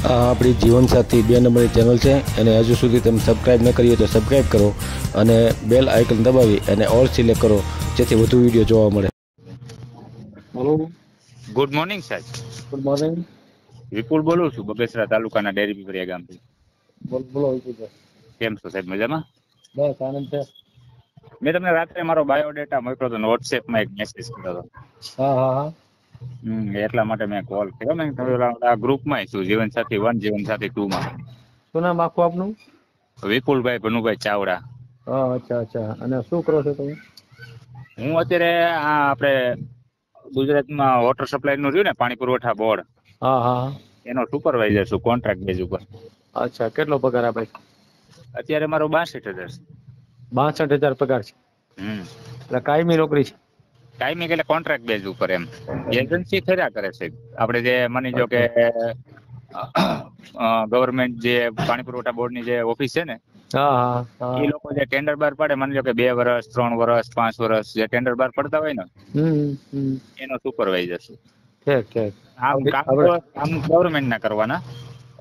આ આપણી જીવનસાથી 2 નંબરની ચેનલ છે અને હજુ સુધી તમે સબસ્ક્રાઈબ ન કરી હોય તો સબસ્ક્રાઈબ કરો અને બેલ આઇકન દબાવી અને ઓલ સિલેક્ટ કરો જેથી વધુ વિડીયો જોવા મળે. હેલો, ગુડ મોર્નિંગ સાહેબ. Good morning. વિપુલ બોલું છું, બગસરા તાલુકાના ડેરી પીપળિયા ગામથી. બોલો વિપુલભાઈ. કેમ છો સાહેબ, મજામાં? બસ આનંદ છે. મેં તમને રાત્રે મારો બાયોડેટા મોકલ્યો હતો, વોટ્સએપમાં એક મેસેજ કર્યો હતો. હા. એટલા માટે મેં કોલ કર્યો. મેં આ ગ્રુપમાં છું, જીવનસાથી 1 જીવનસાથી 2 માં. શું નામ આખું આપનું? વિપુલભાઈ ભનુભાઈ ચાવડા. હા, અચ્છા. અને શું કરો છો તમે? હું અત્યારે આપણે ગુજરાતમાં વોટર સપ્લાય નું રહ્યું ને, પાણી પુરવઠા બોર્ડ, હા. એનો સુપરવાઇઝર છું, કોન્ટ્રાક્ટ બેઝ ઉપર. અચ્છા, કેટલો પગાર આપે? અત્યારે મારો 62,000 છે. 62,000 પગાર છે. એટલે કાયમી નોકરી છે? કાયમી એટલે કોન્ટ્રાક્ટ બેઝ ઉપર. એમ એજન્સી થયા કરે છે. આપણે જે માની જો કે ગવર્મેન્ટ જે પાણી પુરવઠા બોર્ડની જે ઓફિસ છે ને, હા. એ લોકો જે ટેન્ડર બહાર પાડે, માની લો કે 2 વર્ષ 3 વર્ષ 5 વર્ષ જે ટેન્ડર બહાર પડતા હોય ને, એનો સુપરવાઇઝર છે. ઠીક. કામ ગવર્મેન્ટ ના કરવાના.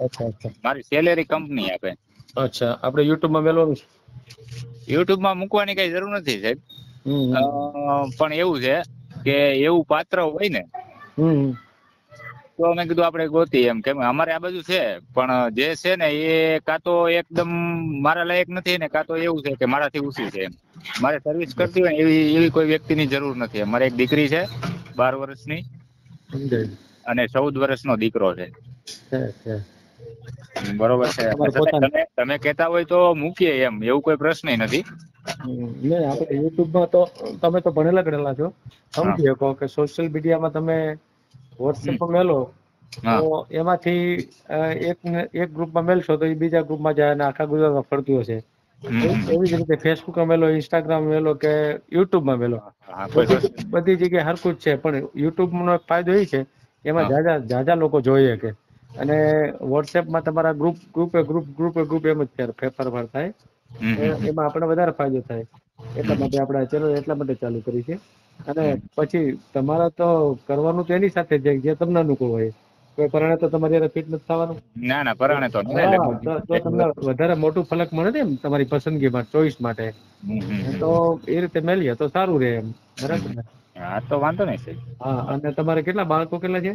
અચ્છા. મારી સેલેરી કંપની આપે. અચ્છા, આપણે યુટ્યુબમાં મેળવવાનું છે? યુટ્યુબમાં મૂકવાની કઈ જરૂર નથી સાહેબ. પણ એવું છે કે એવું પાત્ર હોય ને, તો મેં કીધું આપણે ગોતી. એમ કેમ અમારે આ બાજુ છે, પણ જે છે ને એ કાં તો એકદમ મારા લાયક નથી ને, કાં તો એવું છે કે મારાથી ઊંચી છે. એમ મારે સર્વિસ કરતી હોય એવી કોઈ વ્યક્તિની જરૂર નથી. મારે એક દીકરી છે 12 વર્ષની અને 14 વર્ષનો દીકરો છે. બરોબર છે. તમે કહેતા હોય તો મૂકીએ, એમ એવું કોઈ પ્રશ્ન નથી. નહીં, આપણે યુટ્યુબમાં તો તમે તો ભણેલા ગણેલા છો, સમજી શકો કે સોશિયલ મીડિયામાં તમે વોટ્સએપ પર મેલો તો એમાંથી એક ગ્રુપમાં મેલશો તો એ બીજા ગ્રુપમાં જાય અને આખા ગુજરાતમાં ફરતું હશે. એવી જ રીતે ફેસબુકમાં મેલો, ઇન્સ્ટાગ્રામ મેલો કે યુટ્યુબમાં મેલો, બધી જગ્યાએ હરખું જ છે. પણ યુટ્યુબનો ફાયદો એ છે એમાં જાજા લોકો જોઈએ કે, અને વોટ્સએપમાં તમારા ગ્રુપે ગ્રુપ એમ જ ફેરફાર થાય. એમાં આપણે વધારે ફાયદો થાય. એટલા માટે આપણે આ ચેનલ એટલા માટે ચાલુ કરી છે. અને પછી તમારે તો કરવાનું તો એની સાથે જે તમને અનુકૂળ હોય. કોઈ પરાણે તો તમારે ફિટ નથી થવાનું. ના પરાણે તો તો તમને વધારે મોટું ફલક મળે ને એમ તમારી પસંદગીમાં, ચોઈસ માટે. તો એ રીતે મેલીએ તો સારું રહે એમ. બરાબર ને? હા, તો વાંધો નહીં સાહેબ. હા. અને તમારે કેટલા બાળકો કેટલા છે?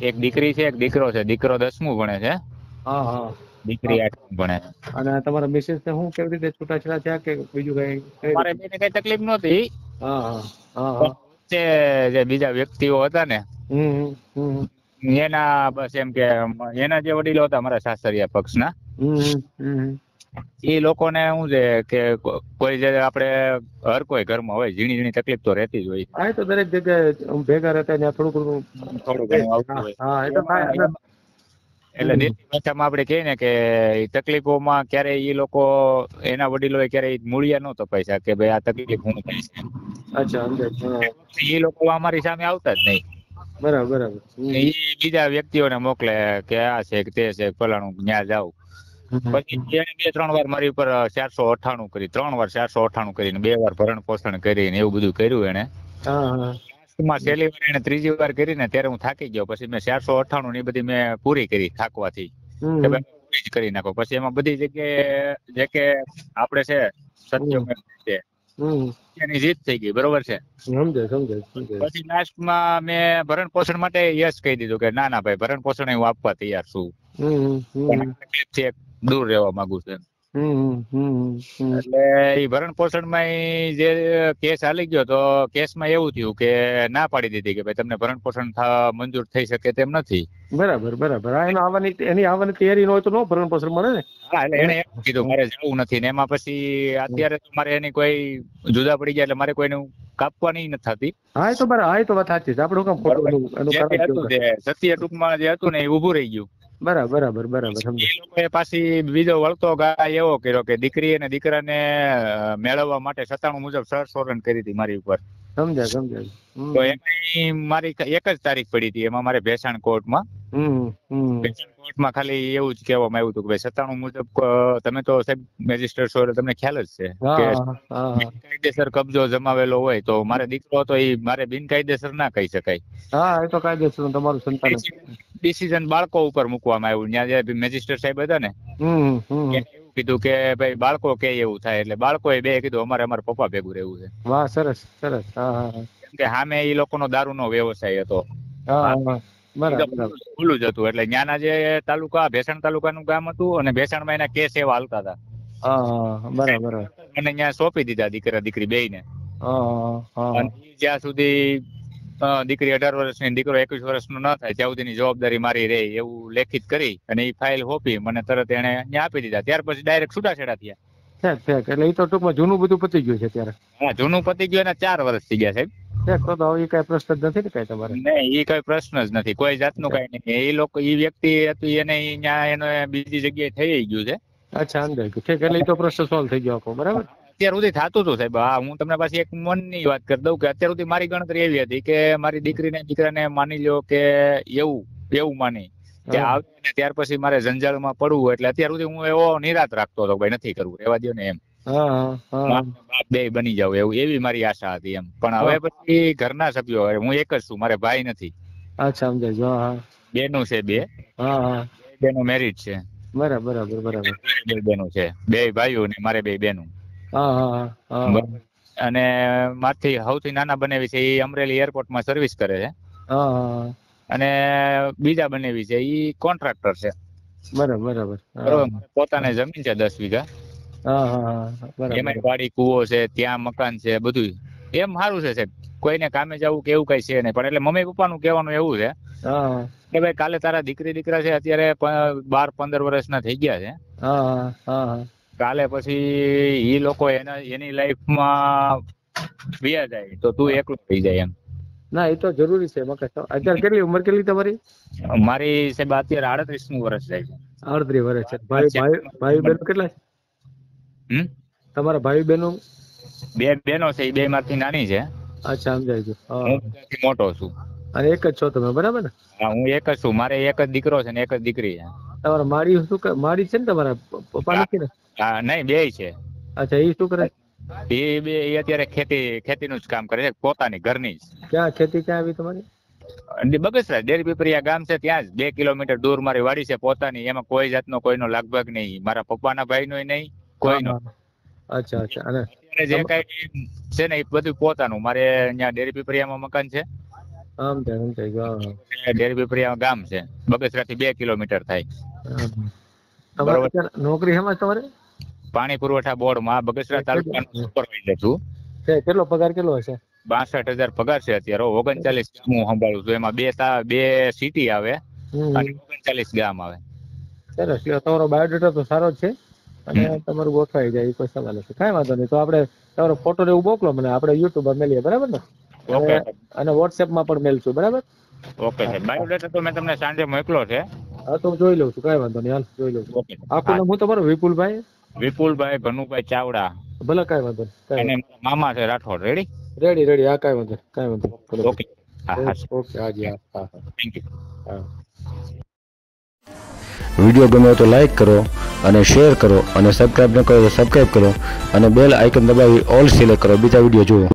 એક દીકરી છે, એક દીકરો છે. દીકરો 10મું ભણે છે. હા. દીકરી 8મું ભણે છે. અને તમારા મિसेस ને હું કેવી રીતે છૂટાછેડા થયા કે બીજું કઈ? મારે બેને કઈ તકલીફ નહોતી. હા. જે બીજા વ્યક્તિઓ હતા ને, એના બસ એમ કે એના જે વડીલો હતા મારા સાસરિયા પક્ષના, એ લોકોને શું છે કે કોઈ જે આપણે હર કોઈ ઘરમાં હોય ઝીણી તકલીફ તો રહેતી જ હોય. હા, તો દરેક જગ્યાએ ભેગા રહેતા ત્યાં થોડું ઘણું આવતું હોય. એટલે દેશી ભાષામાં આપણે કહીએ ને કે તકલીફોમાં ક્યારેય એ લોકો એના વડીલો ક્યારેય મૂળિયા ન તપાઈ શકે કે ભાઈ આ તકલીફ હું થાય છે. અચ્છા, એ લોકો અમારી સામે આવતા જ નહીં. બરાબર. એ બીજા વ્યક્તિઓને મોકલે કે આ છે કે તે છે, ફલાણું ન્યા જાવ. પછી એને 2-3 વાર મારી ઉપર 498 કરી, 3 વાર 498 કરીને, 2 વાર ભરણ પોષણ કરીને એવું બધું કર્યું એને. છેલ્લી વાર એને 3જી વાર કરીને ત્યારે હું થાકી ગયો. પછી મેં 498 ની બધી મેં પૂરી કરી થાકવાથી. કરી નાખો. પછી એમાં બધી જગ્યાએ જે કે આપણે છે સત્ય છે એની જીત થઈ ગઈ. બરોબર છે. સમજાય. પછી લાસ્ટમાં મેં ભરણ પોષણ માટે યસ કહી દીધું કે ના ભાઈ, ભરણ પોષણ હું આપવા તૈયાર છું. તકલીફથી દૂર રહેવા માંગુ છું. એટલે એ ભરણ પોષણમાં જે કેસ હાલી ગયો તો કેસમાં એવું થયું કે ના પાડી દીધી કે ભાઈ તમને ભરણ પોષણ મંજૂર થઈ શકે તેમ નથી. બરાબર. એની આવવાની તૈયારી ન હોય તો નો ભરણ પોષણ મળે ને. હા, એટલે એને એમ કીધું મારે જવું નથી ને. એમાં પછી અત્યારે મારે એની કોઈ જુદા પડી ગયા એટલે મારે કોઈને કાપવાની નથી થતી. હા, એ તો બરાબર. તો વાત સાચી છે. આપણે કામ ખોટું સત્ય ટૂંકમાં જે હતું ને એ ઉભું રહી ગયું. બરાબર. એ લોકોએ પાછી બીજો વળતો ગાય એવો કર્યો કે દીકરી અને દીકરાને મેળવવા માટે 97 મુજબ સરસોરન કરી હતી મારી ઉપર. સમજાય. તો એમાં મારી એક જ તારીખ પડી હતી. એમાં મારે ભેસાણ કોર્ટમાં ખાલી એવું જ કહેવામાં આવ્યું હતું કે ભાઈ 97 મુજબ તમે તો સાહેબ મેજિસ્ટ્રેટ છો એટલે તમને ખ્યાલ જ છે કે બિનકાયદેસર કબજો જમાવેલો હોય તો મારે દીકરો હતો એ મારે બિનકાયદેસર ના કહી શકાય. હા, એ તો કાયદેસર તમારું સંતાન. ડિસિઝન બાળકો ઉપર મૂકવામાં આવ્યું. ત્યાં જે મેજિસ્ટ્રેટ સાહેબ હતા ને એને એવું કીધું કે ભાઈ બાળકો કે એવું થાય, એટલે બાળકોએ બે કીધું અમારે અમારા પપ્પા ભેગું રહેવું છે. વાહ, સરસ સરસ. હા, કેમ કે સામે એ લોકોનો દારૂનો વ્યવસાય હતો. બરાબર. ખુલ્લું જ હતું. એટલે ત્યાંના જે તાલુકા ભેસાણ તાલુકાનું ગામ હતું અને ભેસાણમાં એના કેસ એવા હાલતા હતા. બરાબર. અને ત્યાં સોંપી દીધા દીકરા દીકરી બેયને. અને જ્યાં સુધી દીકરી 18 વર્ષની દીકરો 21 વર્ષનો ન થાય ત્યાં સુધીની જવાબદારી મારી રહે એવું લેખિત કરી અને એ ફાઇલ સોંપી મને તરત એને ત્યાં આપી દીધા. ત્યાર પછી ડાયરેક્ટ છૂટાછેડા થયા. એટલે એ તો ટૂંકમાં જૂનું બધું પતી ગયું છે ત્યારે. હા, જૂનું પતી ગયું અને 4 વર્ષ થઈ ગયા સાહેબ. તો એ કઈ પ્રશ્ન જ નથી ને કઈ તમારે? નહીં, એ કઈ પ્રશ્ન જ નથી, કોઈ જાતનું કઈ નહીં. એ લોકો એ વ્યક્તિ હતી એને ત્યાં એને બીજી જગ્યાએ થઈ ગયું છે. અચ્છા, સમજાય ગયું. ઠીક, એટલે એ તો પ્રશ્ન સોલ્વ થઈ ગયો આખો. બરાબર. અત્યાર સુધી થતું હતું સાહેબ. હા, હું તમને પાછી એક મનની વાત કરી દઉં કે અત્યાર સુધી મારી ગણતરી એવી હતી કે મારી દીકરીને દીકરાને માની લો કે એવું માની કે આવે ને ત્યાર પછી મારે જંજાળમાં પડવું. એટલે અત્યાર સુધી હું એવો નિરાત રાખતો હતો ભાઈ નથી કરવું, રહેવા દો ને એમ. બાપ બે બની જાવ એવું એવી મારી આશા હતી એમ. પણ હવે પછી ઘરના સભ્યો, હું એક જ છું, મારે ભાઈ નથી. અચ્છા, સમજાય. બેનું છે, બે બેનો મેરિડ છે. બરાબર. બે બેનો છે, બે ભાઈઓ ને મારે બે બેનું. અને મારથી સૌથી નાના બનેવી છે એ અમરેલી એરપોર્ટમાં સર્વિસ કરે છે. અને બીજા બનેવી છે એ કોન્ટ્રાક્ટર છે. બરાબર. પોતાને જમીન છે 10 વીઘા. એમાં વાડી કુવો છે, ત્યાં મકાન છે, બધું એમ સારું છે સાહેબ. કોઈને કામે જવું કે એવું કઈ છે નહીં. પણ એટલે મમ્મી પપ્પાનું કહેવાનું એવું છે કે ભાઈ કાલે તારા દીકરી દીકરા છે અત્યારે 12-15 વર્ષના થઈ ગયા છે. કાલે પછી એ લોકો એની લાઈફમાં વ્યા જાય તો તું એકલો થઈ જાય એમ. ના, એ તો જરૂરી છે. અત્યારે કેટલી ઉંમર કેટલી તમારી? મારી સાહેબ અત્યારે 38મું વર્ષ જાય છે. 38 વર્ષ છે. ભાઈ બહેનો કેટલા છે તમારા? ભાઈ બહેનો? 2 બહેનો છે, એ 2 માંથી નાની છે. અચ્છા, સમજાય ગયું. હું મોટો છું. અને એક જ છો તમે? બરાબર ને? હા, હું એક જ છું. મારે એક જ દીકરો છે ને એક જ દીકરી છે. તમારા માડી છે ને તમારા પપ્પા નથી ને? હા, નહીં, 2 છે. અચ્છા, એ શું કરે? એ બે અત્યારે ખેતીનું જ કામ કરે છે, પોતાની ઘરની જ. ક્યાં ખેતી ક્યાં આવી તમારી? બગસરા ડેરી પીપરિયા ગામ છે, ત્યાં જ 2 કિલોમીટર દૂર મારી વાડી છે પોતાની. એમાં કોઈ જાતનો કોઈનો લાગભાગ નહીં, મારા પપ્પાના ભાઈનો નહીં, કોઈનો. અચ્છા. અને જે કઈ છે ને એ બધું પોતાનું. મારે અહીંયા ડેરી પીપરિયામાં મકાન છે. ડેરી પીપરિયા ગામ છે, બગસરાથી 2 કિલોમીટર થાય. નોકરી હેમાં તમારે? પાણી પુરવઠા બોર્ડમાં બગસરા તાલુકાનો સુપરવાઇઝર છું. કેટલો પગાર કેટલો હશે? 62,000 પગાર છે અત્યારે. 39 ગામ હું સંભાળું છું. એમાં 2 સિટી આવે અને 39 ગામ આવે. સરસ. તમારો બાયોડેટા તો સારો જ છે અને તમારું ગોઠવાઈ જાય, કોઈ સવાલ નથી. કાંઈ વાંધો નહીં. તો આપણે તમારો ફોટો એવું મોકલો મને, આપણે યુટ્યુબ પર મેલીએ. બરાબર ને? અને વોટ્સએપમાં પણ મેલશું. બરાબર? ઓકે સાહેબ. બાયોડેટા તો મેં તમને સાંજે મોકલો છે. હા, તો જોઈ લઉં છું. કાંઈ વાંધો નહીં, હાલ જોઈ લઉં છું. આખું નામ હું તમારું? વિપુલભાઈ ભનુભાઈ ચાવડા. ભલે, કાંઈ વાંધો નહીં. અને મામા છે રાઠોડ. રેડી. હા, કાંઈ વાંધો. ઓકે. હાજી. હા. Thank you. વિડીયો ગમ્યો તો લાઈક કરો અને શેર કરો અને સબસ્ક્રાઈબ ન કરો તો સબસ્ક્રાઈબ કરો અને બેલ આઇકન દબાવી ઓલ સિલેક્ટ કરો બીજા વિડીયો જુઓ.